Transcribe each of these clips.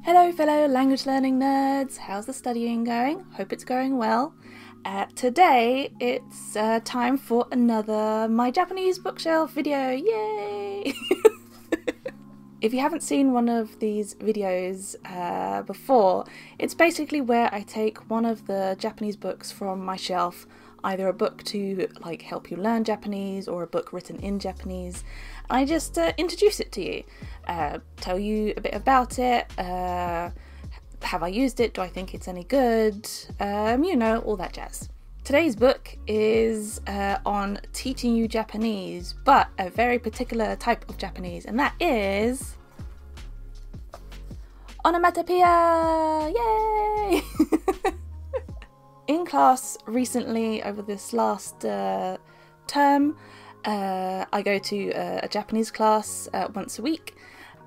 Hello fellow language learning nerds, how's the studying going? Hope it's going well. Today it's time for another My Japanese Bookshelf video, yay! If you haven't seen one of these videos before, it's basically where I take one of the Japanese books from my shelf, either a book to like help you learn Japanese or a book written in Japanese. I just introduce it to you, tell you a bit about it, have I used it, do I think it's any good, you know, all that jazz. Today's book is on teaching you Japanese, but a very particular type of Japanese, and that is Onomatopoeia! Yay! In class recently, over this last term, I go to a Japanese class once a week.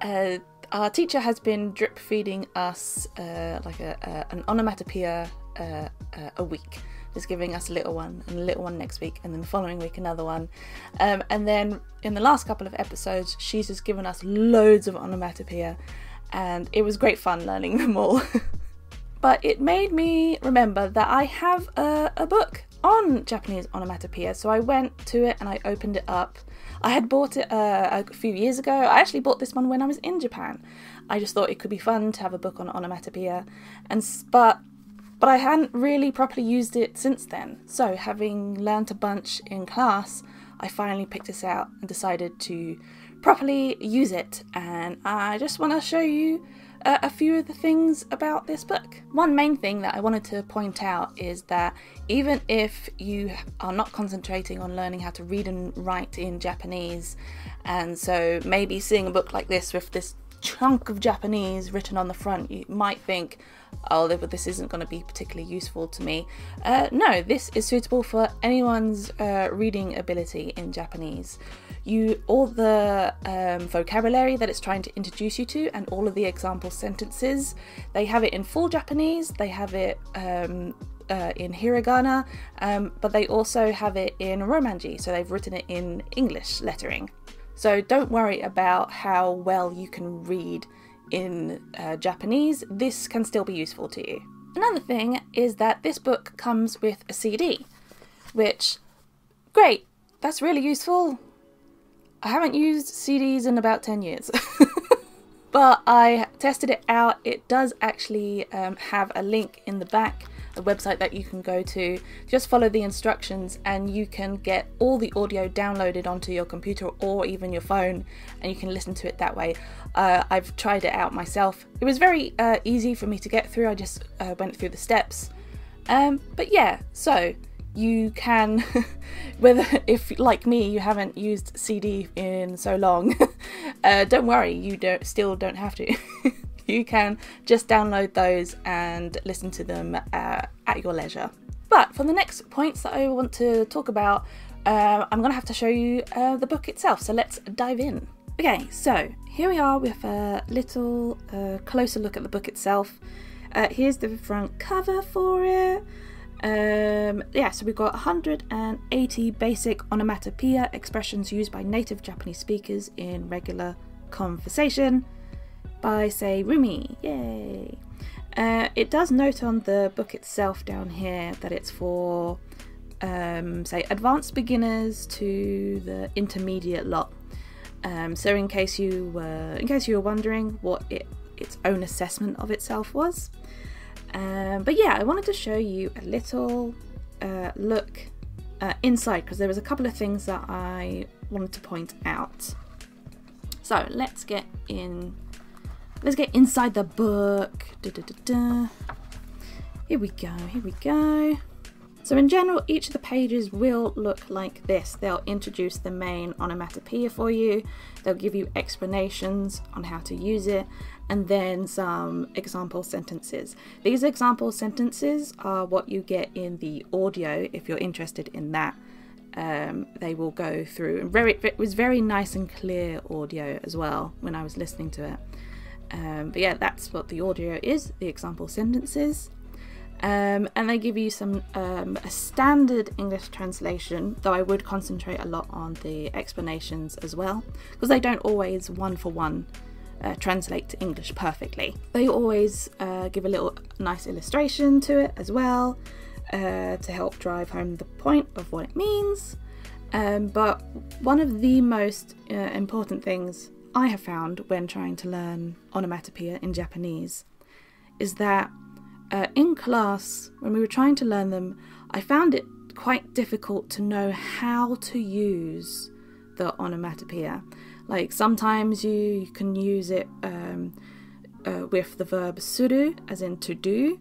Our teacher has been drip feeding us like an onomatopoeia a week, just giving us a little one and a little one next week, and then the following week another one. And then in the last couple of episodes, she's just given us loads of onomatopoeia, and it was great fun learning them all. But it made me remember that I have a book on Japanese onomatopoeia, so I went to it and I opened it up. I had bought it a few years ago. I actually bought this one when I was in Japan. I just thought it could be fun to have a book on onomatopoeia, but I hadn't really properly used it since then. So having learnt a bunch in class, I finally picked this out and decided to properly use it, and I just want to show you a few of the things about this book. One main thing that I wanted to point out is that even if you are not concentrating on learning how to read and write in Japanese, and so maybe seeing a book like this with this chunk of Japanese written on the front, you might think, oh, this isn't going to be particularly useful to me. No, this is suitable for anyone's reading ability in Japanese. All the vocabulary that it's trying to introduce you to, and all of the example sentences, they have it in full Japanese, they have it in hiragana, but they also have it in romanji, so they've written it in English lettering. So don't worry about how well you can read in Japanese, this can still be useful to you. Another thing is that this book comes with a CD, which, great, that's really useful. I haven't used CDs in about 10 years, but I tested it out. It does actually have a link in the back, a website that you can go to. Just follow the instructions and you can get all the audio downloaded onto your computer or even your phone, and you can listen to it that way. I've tried it out myself. It was very easy for me to get through. I just went through the steps. But yeah, so you can, if like me you haven't used CD in so long, don't worry, you still don't have to. You can just download those and listen to them at your leisure. But for the next points that I want to talk about, I'm going to have to show you the book itself, so let's dive in. Okay, so here we are with a little closer look at the book itself. Here's the front cover for it. Yeah, so we've got 180 basic onomatopoeia expressions used by native Japanese speakers in regular conversation by, say, Rumi. Yay! It does note on the book itself down here that it's for say advanced beginners to the intermediate lot. So in case you were wondering what its own assessment of itself was. But yeah, I wanted to show you a little look inside, because there was a couple of things that I wanted to point out. So let's get inside the book. Here we go. So in general, each of the pages will look like this. They'll introduce the main onomatopoeia for you, they'll give you explanations on how to use it, and then some example sentences. These example sentences are what you get in the audio if you're interested in that. They will go through, and it was very nice and clear audio as well when I was listening to it. But yeah, that's what the audio is, the example sentences. And they give you some a standard English translation, though I would concentrate a lot on the explanations as well, because they don't always one-for-one translate to English perfectly. They always give a little nice illustration to it as well, to help drive home the point of what it means. But one of the most important things I have found when trying to learn onomatopoeia in Japanese is that in class, when we were trying to learn them, I found it quite difficult to know how to use the onomatopoeia. Like sometimes you can use it with the verb suru, as in to do,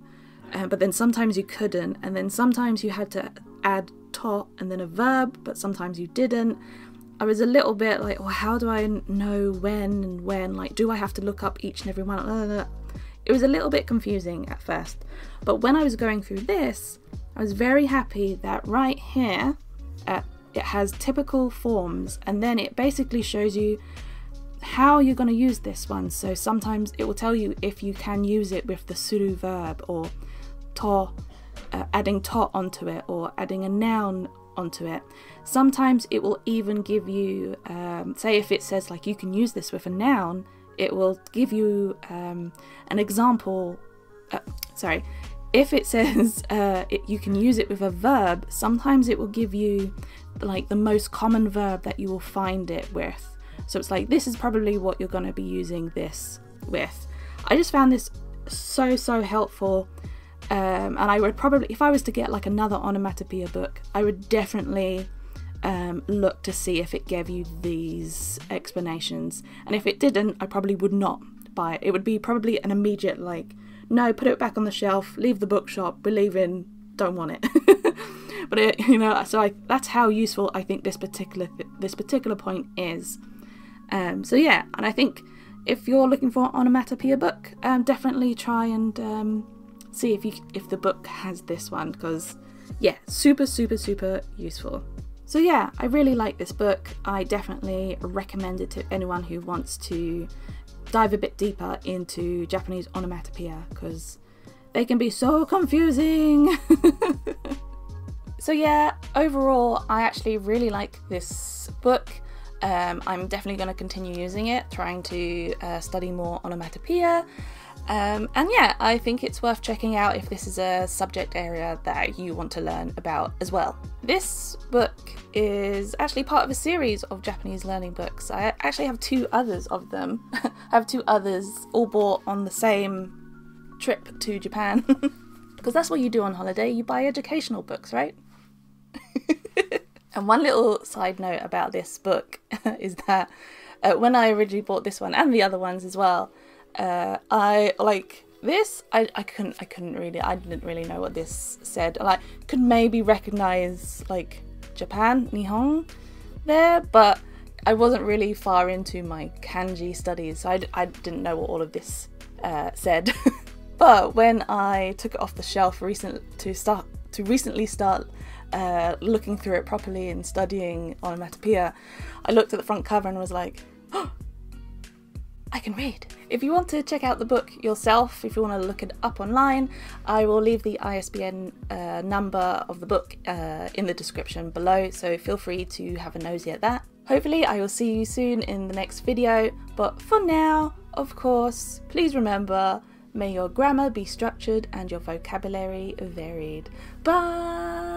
but then sometimes you couldn't, and then sometimes you had to add to and then a verb, but sometimes you didn't. I was a little bit like, well, how do I know when and when? Like, do I have to look up each and every one? It was a little bit confusing at first, but when I was going through this, I was very happy that right here it has typical forms, and then it basically shows you how you're going to use this one. So sometimes it will tell you if you can use it with the suru verb, or to, adding to onto it, or adding a noun onto it. Sometimes it will even give you, say if it says like you can use this with a noun, it will give you an example. If it says you can use it with a verb, sometimes it will give you like the most common verb that you will find it with. So it's like, this is probably what you're going to be using this with. I just found this so helpful, and I would probably, if I was to get like another onomatopoeia book, I would definitely look to see if it gave you these explanations, and if it didn't, I probably would not buy it. It would be probably an immediate like, no, put it back on the shelf, leave the bookshop, we're leaving, don't want it. But it, you know, so that's how useful I think this particular point is. So yeah, and I think if you're looking for an onomatopoeia book, definitely try and see if the book has this one, because yeah, super useful. So yeah, I really like this book. I definitely recommend it to anyone who wants to dive a bit deeper into Japanese onomatopoeia, because they can be so confusing. So yeah, overall I actually really like this book. I'm definitely going to continue using it, trying to study more onomatopoeia, and yeah, I think it's worth checking out if this is a subject area that you want to learn about as well. This book is actually part of a series of Japanese learning books. I actually have 2 others of them. I have 2 others all bought on the same trip to Japan. Because that's what you do on holiday, you buy educational books, right? And one little side note about this book is that when I originally bought this one, and the other ones as well, I like this. I didn't really know what this said. I could maybe recognize like Japan, Nihon there, but I wasn't really far into my kanji studies, so I didn't know what all of this said. But when I took it off the shelf recently start looking through it properly and studying onomatopoeia, I looked at the front cover and was like, oh, I can read. If you want to check out the book yourself, if you want to look it up online, I will leave the ISBN number of the book in the description below, so feel free to have a nosy at that. Hopefully I will see you soon in the next video, but for now, of course, please remember, may your grammar be structured and your vocabulary varied. Bye!